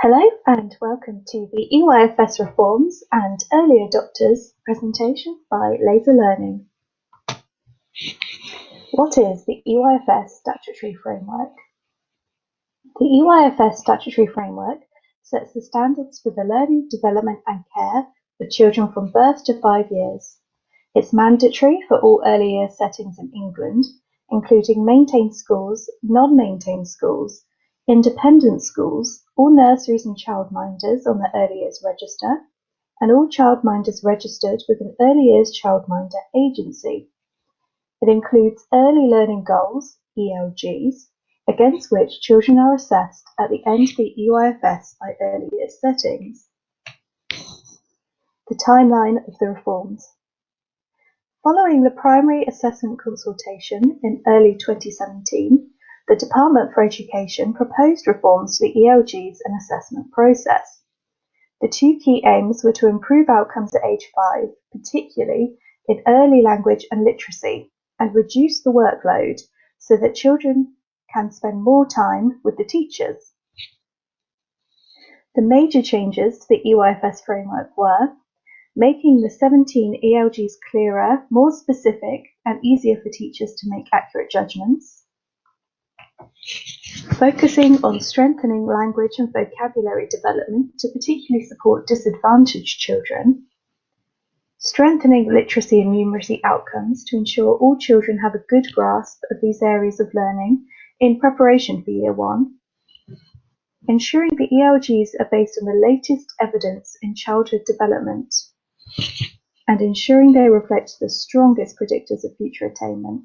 Hello and welcome to the EYFS Reforms and Early Adopters presentation by Laser Learning. What is the EYFS Statutory Framework? The EYFS Statutory Framework sets the standards for the learning, development and care of children from birth to 5 years. It's mandatory for all early years settings in England, including maintained schools, non-maintained schools, independent schools, all nurseries and childminders on the early years register, and all childminders registered with an early years childminder agency. It includes early learning goals, ELGs, against which children are assessed at the end of the EYFS by early years settings. The timeline of the reforms. Following the primary assessment consultation in early 2017, the Department for Education proposed reforms to the ELGs and assessment process. The two key aims were to improve outcomes at age 5, particularly in early language and literacy, and reduce the workload so that children can spend more time with the teachers. The major changes to the EYFS framework were making the 17 ELGs clearer, more specific, and easier for teachers to make accurate judgments, focusing on strengthening language and vocabulary development to particularly support disadvantaged children, strengthening literacy and numeracy outcomes to ensure all children have a good grasp of these areas of learning in preparation for Year 1, ensuring the ELGs are based on the latest evidence in childhood development, and ensuring they reflect the strongest predictors of future attainment.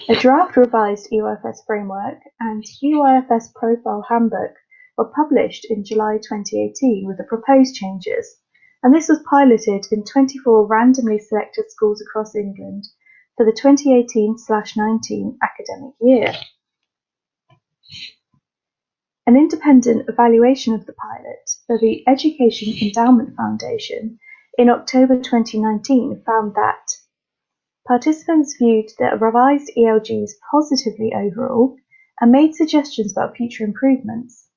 A draft revised EYFS framework and EYFS profile handbook were published in July 2018 with the proposed changes, and this was piloted in 24 randomly selected schools across England for the 2018/19 academic year. An independent evaluation of the pilot for the Education Endowment Foundation in October 2019 found that participants viewed the revised ELGs positively overall and made suggestions about future improvements.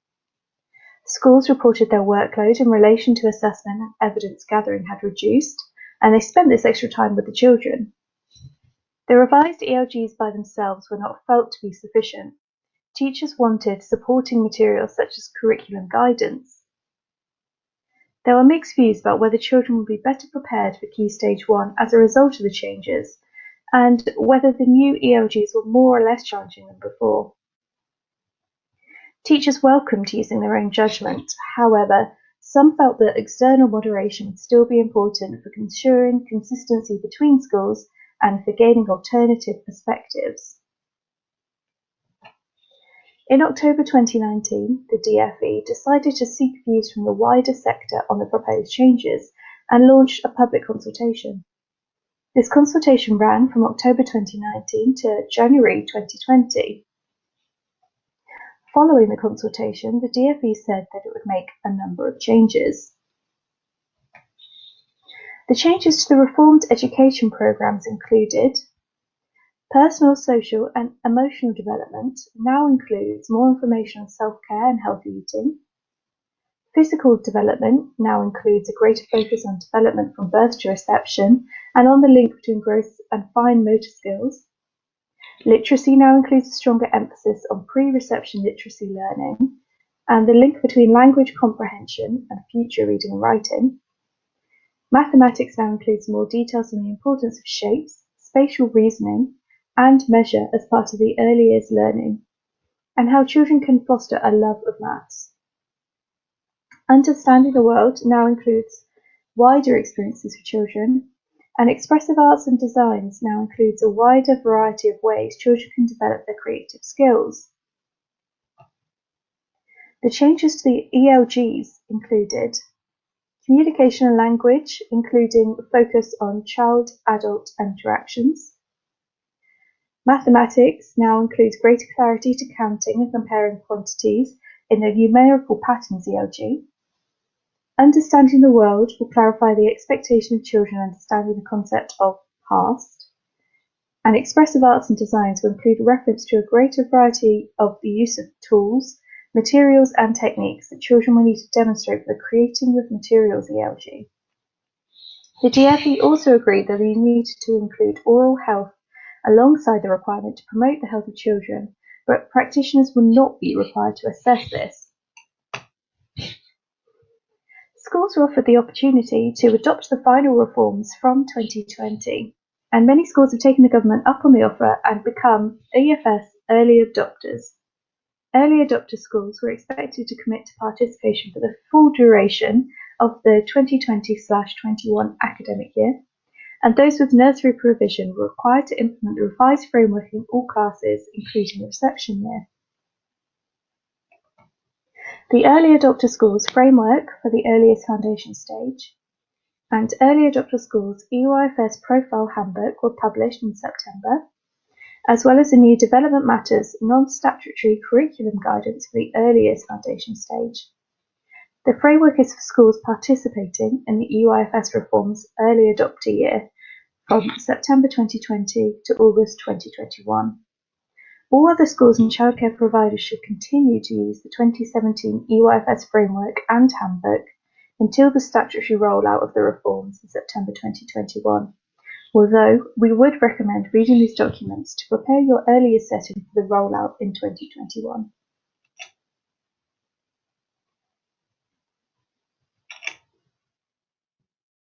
Schools reported their workload in relation to assessment and evidence gathering had reduced, and they spent this extra time with the children. The revised ELGs by themselves were not felt to be sufficient. Teachers wanted supporting materials such as curriculum guidance. There were mixed views about whether children would be better prepared for Key Stage 1 as a result of the changes, and whether the new ELGs were more or less challenging than before. Teachers welcomed using their own judgment. However, some felt that external moderation would still be important for ensuring consistency between schools and for gaining alternative perspectives. In October 2019, the DfE decided to seek views from the wider sector on the proposed changes and launched a public consultation. This consultation ran from October 2019 to January 2020. Following the consultation, the DfE said that it would make a number of changes. The changes to the reformed education programmes included personal, social and emotional development now includes more information on self-care and healthy eating. Physical development now includes a greater focus on development from birth to reception and on the link between growth and fine motor skills. Literacy now includes a stronger emphasis on pre-reception literacy learning and the link between language comprehension and future reading and writing. Mathematics now includes more details on the importance of shapes, spatial reasoning, and measure as part of the early years learning, and how children can foster a love of maths. Understanding the world now includes wider experiences for children, and expressive arts and designs now includes a wider variety of ways children can develop their creative skills. The changes to the ELGs included communication and language, including focus on child-adult interactions. Mathematics now includes greater clarity to counting and comparing quantities in the numerical patterns ELG. Understanding the world will clarify the expectation of children understanding the concept of past. And expressive arts and designs will include a reference to a greater variety of the use of tools, materials and techniques that children will need to demonstrate for the Creating with Materials ELG. The DfE also agreed that we needed to include oral health alongside the requirement to promote the health of children, but practitioners will not be required to assess this. Schools were offered the opportunity to adopt the final reforms from 2020, and many schools have taken the government up on the offer and become EYFS early adopters. Early adopter schools were expected to commit to participation for the full duration of the 2020/21 academic year, and those with nursery provision were required to implement the revised framework in all classes, including the reception year. The Early Adopter Schools Framework for the Earliest Foundation Stage and Early Adopter Schools EYFS Profile Handbook were published in September, as well as a new Development Matters non-statutory curriculum guidance for the earliest foundation stage. The framework is for schools participating in the EYFS Reforms Early Adopter Year from September 2020 to August 2021. All other schools and childcare providers should continue to use the 2017 EYFS framework and handbook until the statutory rollout of the reforms in September 2021, although we would recommend reading these documents to prepare your earlier setting for the rollout in 2021.